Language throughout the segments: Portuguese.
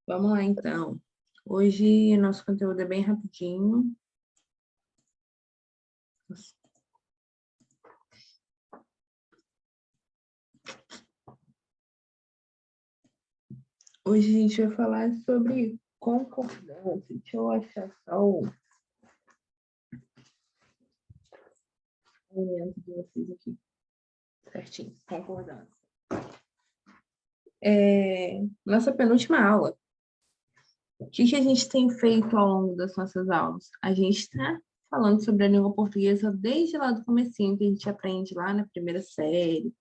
Vamos lá, então. Hoje, nosso conteúdo é bem rapidinho. Hoje a gente vai falar sobre concordância. Deixa eu achar só o momento de vocês aqui. Certinho, concordância. Nossa penúltima aula. O que a gente tem feito ao longo das nossas aulas? A gente está falando sobre a língua portuguesa desde lá do comecinho, que a gente aprende lá na primeira série,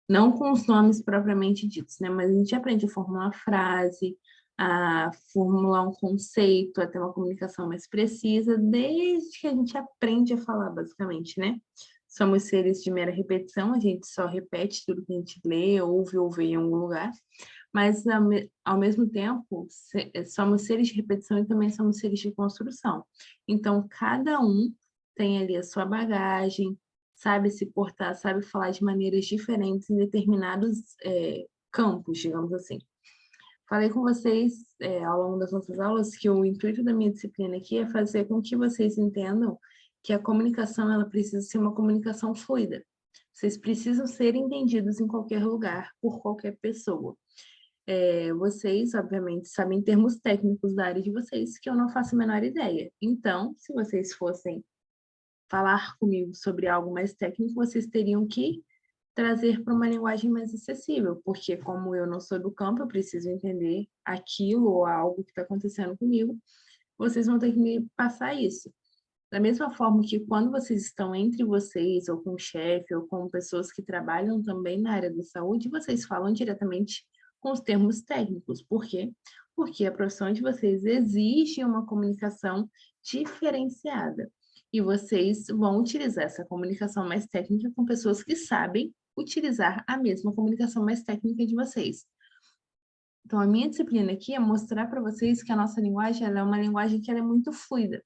não com os nomes propriamente ditos, né? Mas a gente aprende a formular uma frase, a formular um conceito, a ter uma comunicação mais precisa, desde que a gente aprende a falar, basicamente, né? Somos seres de mera repetição, a gente só repete tudo que a gente lê, ouve ou vê em algum lugar, mas ao mesmo tempo somos seres de repetição e também somos seres de construção. Então, cada um tem ali a sua bagagem, sabe se portar, sabe falar de maneiras diferentes em determinados campos, digamos assim. Falei com vocês ao longo das nossas aulas que o intuito da minha disciplina aqui é fazer com que vocês entendam que a comunicação ela precisa ser uma comunicação fluida. Vocês precisam ser entendidos em qualquer lugar, por qualquer pessoa. Vocês, obviamente, sabem termos técnicos da área de vocês que eu não faço a menor ideia. Então, se vocês fossem falar comigo sobre algo mais técnico, vocês teriam que trazer para uma linguagem mais acessível, porque como eu não sou do campo, eu preciso entender aquilo ou algo que está acontecendo comigo, vocês vão ter que me passar isso. Da mesma forma que quando vocês estão entre vocês, ou com o chefe, ou com pessoas que trabalham também na área da saúde, vocês falam diretamente com os termos técnicos. Por quê? Porque a profissão de vocês exige uma comunicação diferenciada. E vocês vão utilizar essa comunicação mais técnica com pessoas que sabem utilizar a mesma comunicação mais técnica de vocês. Então, a minha disciplina aqui é mostrar para vocês que a nossa linguagem ela é uma linguagem que ela é muito fluida.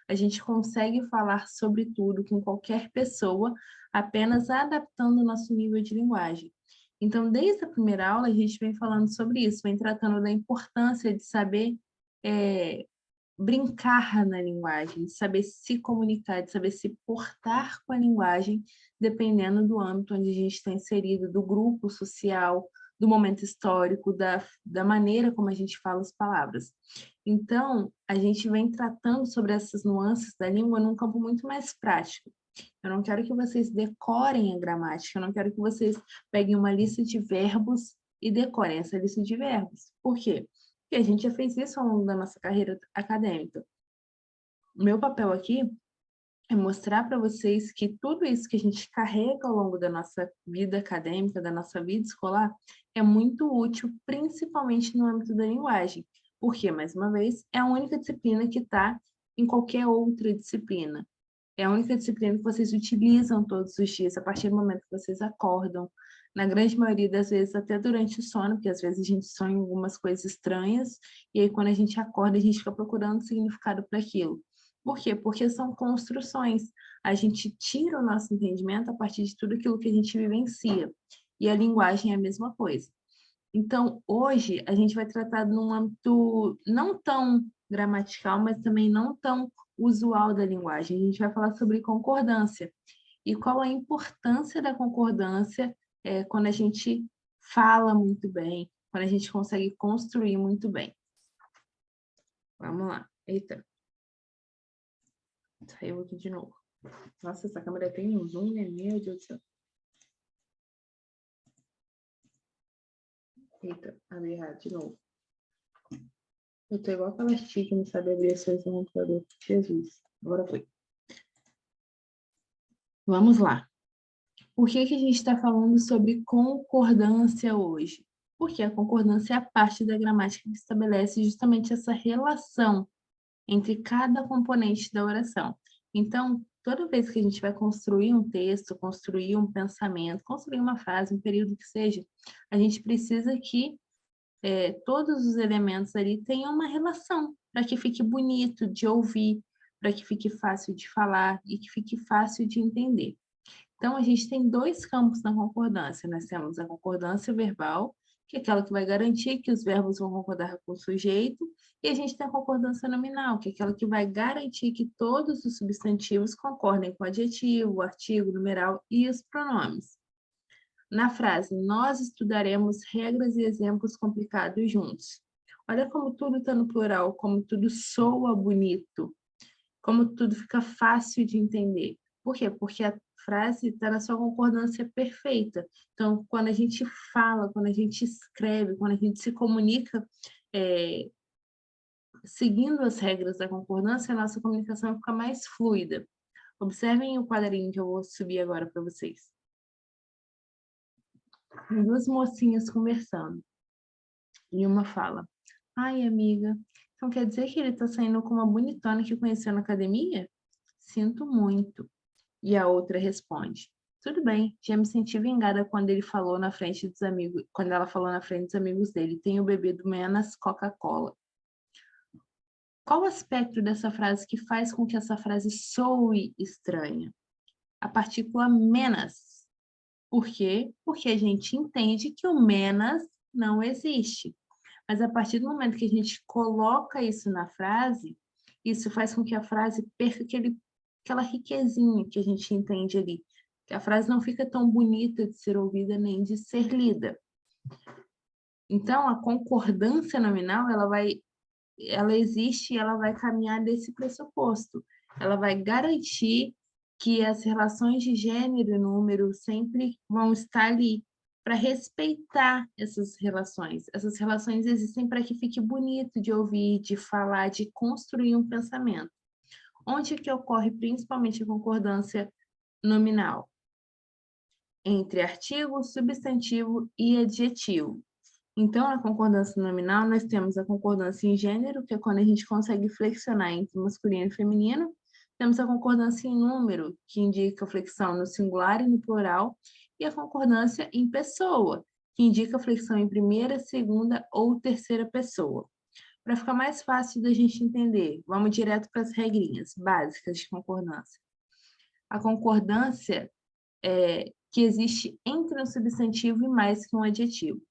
A gente consegue falar sobre tudo com qualquer pessoa, apenas adaptando o nosso nível de linguagem. Então, desde a primeira aula, a gente vem falando sobre isso, vem tratando da importância de saber brincar na linguagem, de saber se comunicar, de saber se portar com a linguagem, dependendo do âmbito onde a gente está inserido, do grupo social, do momento histórico, da maneira como a gente fala as palavras. Então, a gente vem tratando sobre essas nuances da língua num campo muito mais prático. Eu não quero que vocês decorem a gramática, eu não quero que vocês peguem uma lista de verbos e decorem essa lista de verbos. Por quê? Porque a gente já fez isso ao longo da nossa carreira acadêmica. O meu papel aqui é mostrar para vocês que tudo isso que a gente carrega ao longo da nossa vida acadêmica, da nossa vida escolar, é muito útil, principalmente no âmbito da linguagem. Porque, mais uma vez, é a única disciplina que está em qualquer outra disciplina. É a única disciplina que vocês utilizam todos os dias, a partir do momento que vocês acordam. Na grande maioria das vezes, até durante o sono, porque às vezes a gente sonha algumas coisas estranhas, e aí quando a gente acorda, a gente fica procurando significado para aquilo. Por quê? Porque são construções. A gente tira o nosso entendimento a partir de tudo aquilo que a gente vivencia. E a linguagem é a mesma coisa. Então, hoje, a gente vai tratar num âmbito não tão gramatical, mas também não tão usual da linguagem. A gente vai falar sobre concordância. E qual a importância da concordância quando a gente fala muito bem, quando a gente consegue construir muito bem. Vamos lá. Eita. Saiu aqui de novo. Nossa, essa câmera tem um zoom, né? Meu Deus do céu. Eita, abri errado de novo. Eu tô igual aquela tia que não sabe abrir as coisas no computador. Jesus, agora foi. Vamos lá. Por que a gente está falando sobre concordância hoje? Porque a concordância é a parte da gramática que estabelece justamente essa relação entre cada componente da oração. Então, toda vez que a gente vai construir um texto, construir um pensamento, construir uma frase, um período que seja, a gente precisa que todos os elementos ali tenham uma relação, para que fique bonito de ouvir, para que fique fácil de falar e que fique fácil de entender. Então, a gente tem dois campos na concordância. Nós temos a concordância verbal, que é aquela que vai garantir que os verbos vão concordar com o sujeito, e a gente tem a concordância nominal, que é aquela que vai garantir que todos os substantivos concordem com o adjetivo, o artigo, o numeral e os pronomes. Na frase, nós estudaremos regras e exemplos complicados juntos. Olha como tudo está no plural, como tudo soa bonito, como tudo fica fácil de entender. Por quê? Porque a frase está na sua concordância perfeita. Então, quando a gente fala, quando a gente escreve, quando a gente se comunica, seguindo as regras da concordância, a nossa comunicação fica mais fluida. Observem o quadrinho que eu vou subir agora para vocês. Tem duas mocinhas conversando. E uma fala, ai, amiga, então quer dizer que ele está saindo com uma bonitona que conheceu na academia? Sinto muito. E a outra responde, tudo bem, já me senti vingada quando ele falou na frente dos amigos, quando ela falou na frente dos amigos dele, tenho bebido menos Coca-Cola. Qual o aspecto dessa frase que faz com que essa frase soe estranha? A partícula menos. Por quê? Porque a gente entende que o menos não existe. Mas a partir do momento que a gente coloca isso na frase, isso faz com que a frase perca aquela riquezinha que a gente entende ali. Que a frase não fica tão bonita de ser ouvida nem de ser lida. Então, a concordância nominal, ela existe e ela vai caminhar desse pressuposto. Ela vai garantir que as relações de gênero e número sempre vão estar ali para respeitar essas relações. Essas relações existem para que fique bonito de ouvir, de falar, de construir um pensamento. Onde que ocorre principalmente a concordância nominal? Entre artigo, substantivo e adjetivo. Então, na concordância nominal, nós temos a concordância em gênero, que é quando a gente consegue flexionar entre masculino e feminino. Temos a concordância em número, que indica flexão no singular e no plural. E a concordância em pessoa, que indica flexão em primeira, segunda ou terceira pessoa. Para ficar mais fácil da gente entender, vamos direto para as regrinhas básicas de concordância. A concordância é que existe entre um substantivo e mais que um adjetivo.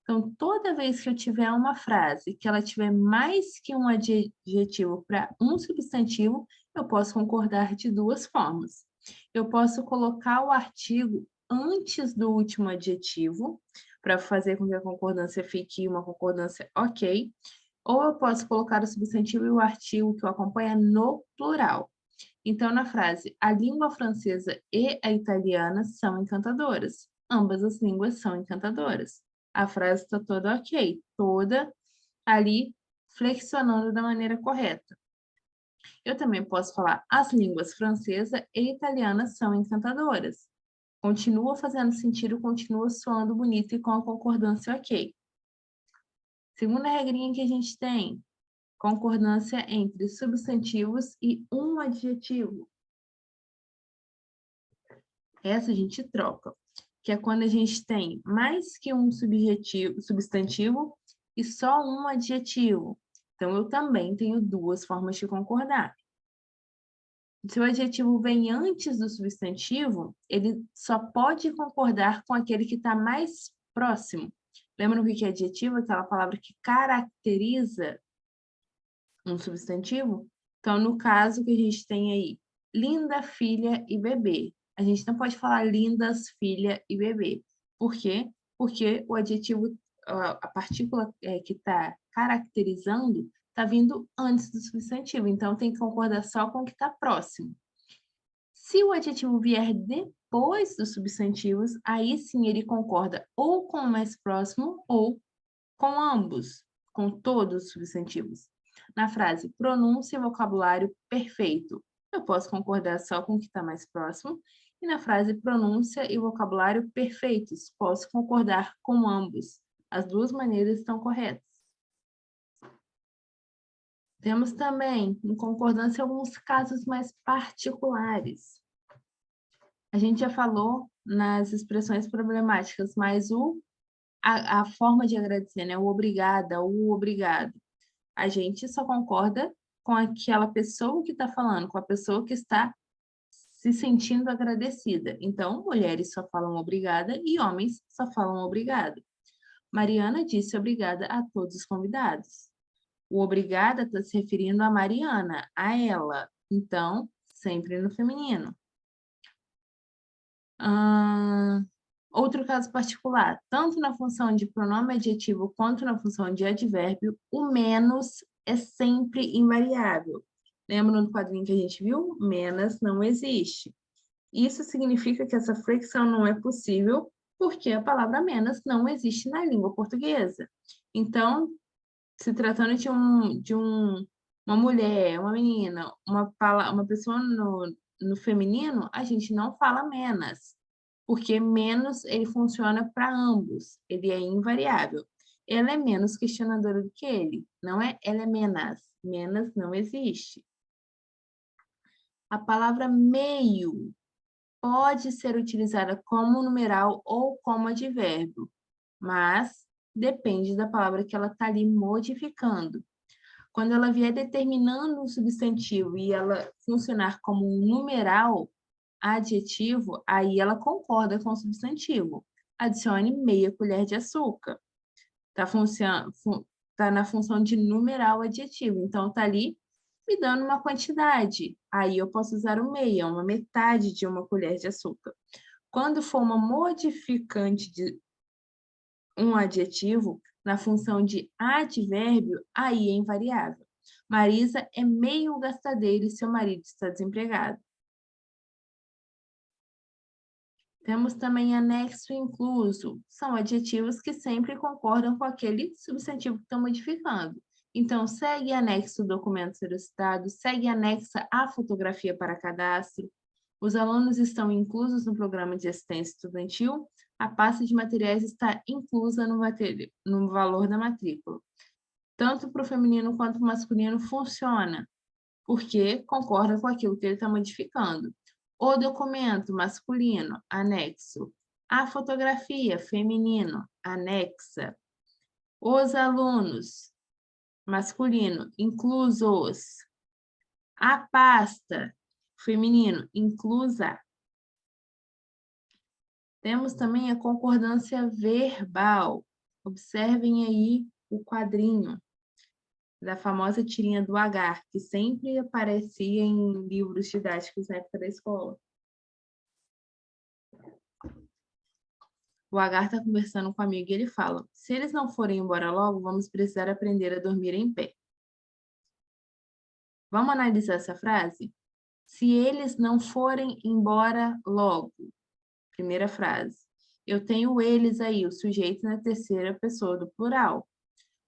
Então, toda vez que eu tiver uma frase que ela tiver mais que um adjetivo para um substantivo, eu posso concordar de duas formas. Eu posso colocar o artigo antes do último adjetivo, para fazer com que a concordância fique uma concordância ok, ou eu posso colocar o substantivo e o artigo que o acompanha no plural. Então, na frase, a língua francesa e a italiana são encantadoras. Ambas as línguas são encantadoras. A frase está toda ok, toda ali flexionando da maneira correta. Eu também posso falar, as línguas francesa e italiana são encantadoras. Continua fazendo sentido, continua soando bonito e com a concordância ok. Segunda regrinha que a gente tem, concordância entre substantivos e um adjetivo. Essa a gente troca, que é quando a gente tem mais que um substantivo e só um adjetivo. Então, eu também tenho duas formas de concordar. Se o adjetivo vem antes do substantivo, ele só pode concordar com aquele que está mais próximo. Lembra o que é adjetivo? Aquela palavra que caracteriza um substantivo? Então, no caso que a gente tem aí, linda, filha e bebê. A gente não pode falar lindas, filha e bebê. Por quê? Porque o adjetivo, a partícula que está caracterizando, está vindo antes do substantivo. Então, tem que concordar só com o que está próximo. Se o adjetivo vier depois dos substantivos, aí sim ele concorda ou com o mais próximo ou com ambos, com todos os substantivos. Na frase pronúncia e vocabulário perfeito, eu posso concordar só com o que está mais próximo. E na frase pronúncia e vocabulário perfeitos, posso concordar com ambos. As duas maneiras estão corretas. Temos também, em concordância, alguns casos mais particulares. A gente já falou nas expressões problemáticas, mas a forma de agradecer, né? O obrigada, o obrigado. A gente só concorda com aquela pessoa que está falando, com a pessoa que está se sentindo agradecida. Então, mulheres só falam obrigada e homens só falam obrigado. Mariana disse obrigada a todos os convidados. O obrigada está se referindo a Mariana, a ela. Então, sempre no feminino. Outro caso particular. Tanto na função de pronome adjetivo quanto na função de advérbio, o menos é sempre invariável. Lembra do quadrinho que a gente viu? Menos não existe. Isso significa que essa flexão não é possível porque a palavra menos não existe na língua portuguesa. Então, se tratando de uma mulher, uma menina, uma pessoa no feminino, a gente não fala menos, porque menos ele funciona para ambos, ele é invariável. Ela é menos questionadora do que ele, não é ela é menos, menos não existe. A palavra meio pode ser utilizada como numeral ou como advérbio, mas depende da palavra que ela está ali modificando. Quando ela vier determinando um substantivo e ela funcionar como um numeral adjetivo, aí ela concorda com o substantivo. Adicione meia colher de açúcar. Tá na função de numeral adjetivo, então tá ali me dando uma quantidade. Aí eu posso usar o meia, uma metade de uma colher de açúcar. Quando for uma modificante de um adjetivo, na função de advérbio, aí é invariável. Marisa é meio gastadeira e seu marido está desempregado. Temos também anexo e incluso. São adjetivos que sempre concordam com aquele substantivo que estão modificando. Então, segue anexo o documento solicitado, segue anexa a fotografia para cadastro. Os alunos estão inclusos no programa de assistência estudantil. A pasta de materiais está inclusa no valor da matrícula. Tanto para o feminino quanto para o masculino funciona, porque concorda com aquilo que ele está modificando. O documento masculino, anexo. A fotografia, feminino, anexa. Os alunos, masculino, inclusos. A pasta, feminino, inclusa. Temos também a concordância verbal. Observem aí o quadrinho da famosa tirinha do Agar, que sempre aparecia em livros didáticos na época da escola. O Agar está conversando com o amigo e ele fala: se eles não forem embora logo, vamos precisar aprender a dormir em pé. Vamos analisar essa frase? Se eles não forem embora logo. Primeira frase. Eu tenho eles aí, o sujeito na terceira pessoa do plural.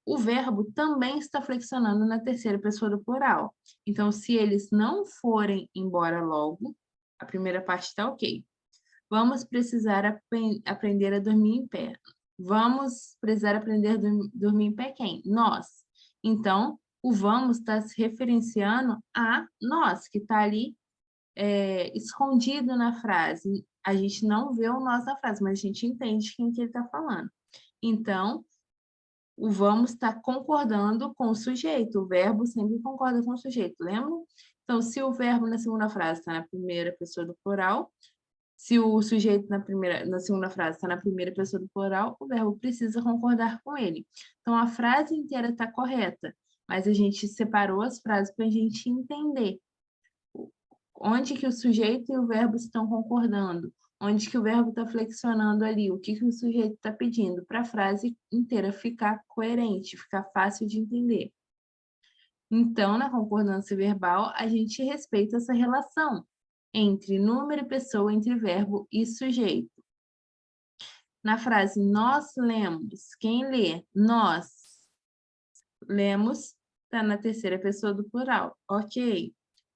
O verbo também está flexionando na terceira pessoa do plural. Então, se eles não forem embora logo, a primeira parte está ok. Vamos precisar aprender a dormir em pé. Vamos precisar aprender a dormir em pé quem? Nós. Então, o vamos está se referenciando a nós, que está ali escondido na frase. A gente não vê o nós na frase, mas a gente entende quem que ele está falando. Então, o vamos está concordando com o sujeito. O verbo sempre concorda com o sujeito, lembra? Então, se o verbo na segunda frase está na primeira pessoa do plural, se o sujeito na segunda frase está na primeira pessoa do plural, o verbo precisa concordar com ele. Então, a frase inteira está correta, mas a gente separou as frases para a gente entender onde que o sujeito e o verbo estão concordando, onde que o verbo está flexionando ali, o que que o sujeito está pedindo, para a frase inteira ficar coerente, ficar fácil de entender. Então, na concordância verbal, a gente respeita essa relação entre número e pessoa, entre verbo e sujeito. Na frase nós lemos, quem lê? Nós lemos, está na terceira pessoa do plural. Ok.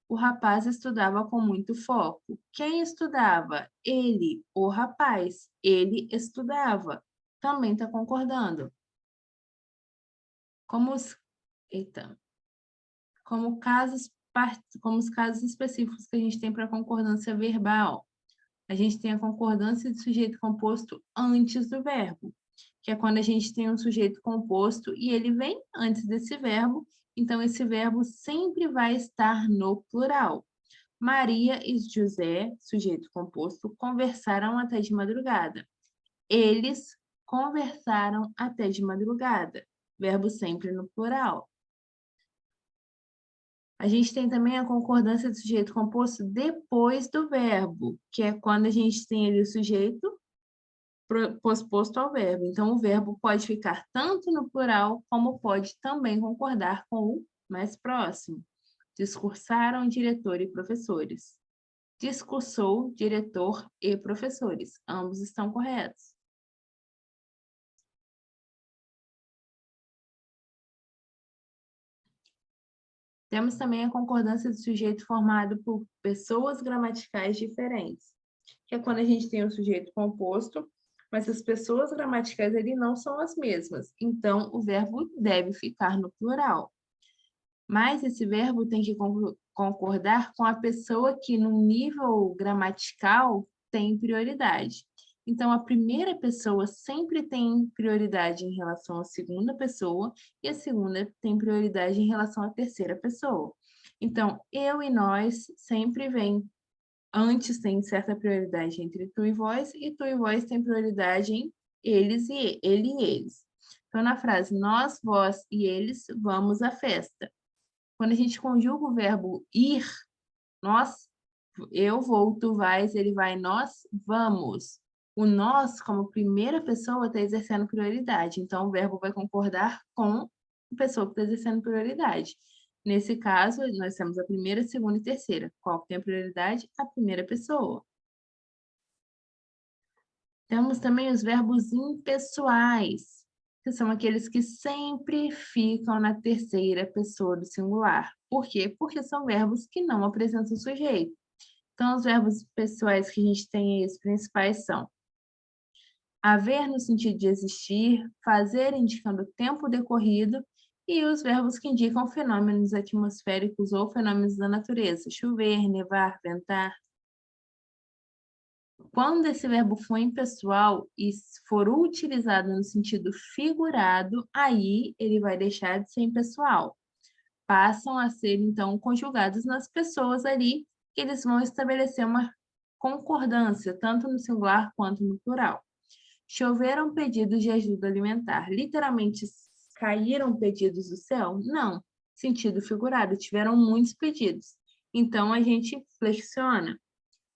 O rapaz estudava com muito foco. Quem estudava? Ele, o rapaz. Ele estudava. Também está concordando. Como os casos específicos que a gente tem para concordância verbal. A gente tem a concordância de sujeito composto antes do verbo, que é quando a gente tem um sujeito composto e ele vem antes desse verbo, então esse verbo sempre vai estar no plural. Maria e José, sujeito composto, conversaram até de madrugada. Eles conversaram até de madrugada. Verbo sempre no plural. A gente tem também a concordância do sujeito composto depois do verbo, que é quando a gente tem ali o sujeito posposto ao verbo. Então, o verbo pode ficar tanto no plural, como pode também concordar com o mais próximo. Discursaram diretor e professores. Discursou diretor e professores. Ambos estão corretos. Temos também a concordância do sujeito formado por pessoas gramaticais diferentes, que é quando a gente tem o sujeito composto, mas as pessoas gramaticais ali não são as mesmas. Então, o verbo deve ficar no plural. Mas esse verbo tem que concordar com a pessoa que, no nível gramatical, tem prioridade. Então, a primeira pessoa sempre tem prioridade em relação à segunda pessoa e a segunda tem prioridade em relação à terceira pessoa. Então, eu e nós sempre vem antes, tem certa prioridade entre tu e vós tem prioridade em eles e ele e eles. Então, na frase nós, vós e eles vamos à festa. Quando a gente conjuga o verbo ir, nós, eu vou, tu vais, ele vai, nós vamos. O nós, como primeira pessoa, está exercendo prioridade. Então, o verbo vai concordar com a pessoa que está exercendo prioridade. Nesse caso, nós temos a primeira, segunda e terceira. Qual que tem a prioridade? A primeira pessoa. Temos também os verbos impessoais, que são aqueles que sempre ficam na terceira pessoa do singular. Por quê? Porque são verbos que não apresentam sujeito. Então, os verbos pessoais que a gente tem aí, os principais são haver no sentido de existir, fazer indicando tempo decorrido e os verbos que indicam fenômenos atmosféricos ou fenômenos da natureza, chover, nevar, ventar. Quando esse verbo for impessoal e for utilizado no sentido figurado, aí ele vai deixar de ser impessoal. Passam a ser, então, conjugados nas pessoas ali, que eles vão estabelecer uma concordância, tanto no singular quanto no plural. Choveram pedidos de ajuda alimentar. Literalmente, caíram pedidos do céu? Não. Sentido figurado, tiveram muitos pedidos. Então, a gente flexiona.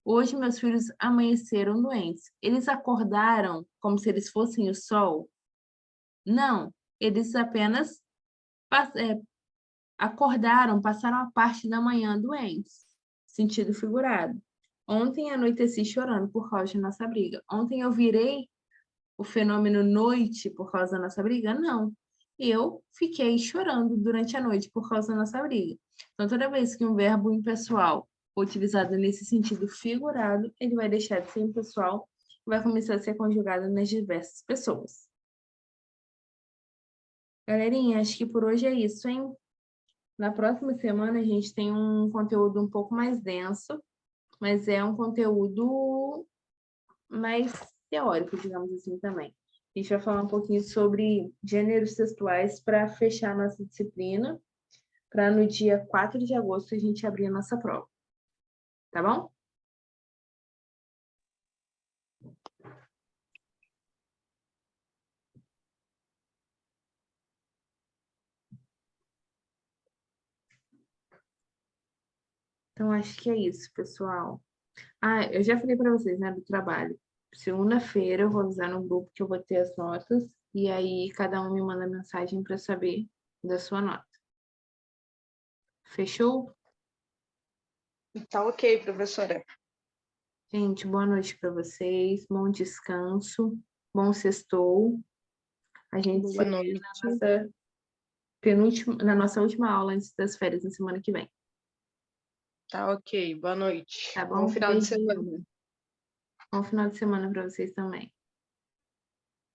Hoje, meus filhos amanheceram doentes. Eles acordaram como se eles fossem o sol? Não. Eles apenas acordaram, passaram a parte da manhã doentes. Sentido figurado. Ontem anoiteci chorando por causa de nossa briga. Ontem eu virei o fenômeno noite por causa da nossa briga? Não. Eu fiquei chorando durante a noite por causa da nossa briga. Então, toda vez que um verbo impessoal for utilizado nesse sentido figurado, ele vai deixar de ser impessoal e vai começar a ser conjugado nas diversas pessoas. Galerinha, acho que por hoje é isso, hein? Na próxima semana a gente tem um conteúdo um pouco mais denso, mas é um conteúdo mais teórico, digamos assim, também. A gente vai falar um pouquinho sobre gêneros textuais para fechar a nossa disciplina, para no dia 4 de agosto a gente abrir a nossa prova. Tá bom? Então, acho que é isso, pessoal. Ah, eu já falei para vocês, né, do trabalho. Segunda-feira eu vou avisar no grupo que eu vou ter as notas, e aí cada um me manda mensagem para saber da sua nota. Fechou? Tá ok, professora. Gente, boa noite para vocês, bom descanso, bom sextou. A gente se vê na nossa última aula antes das férias, na semana que vem. Tá ok, boa noite. Tá bom? Bom final de Beijinho. semana. Bom final de semana para vocês também.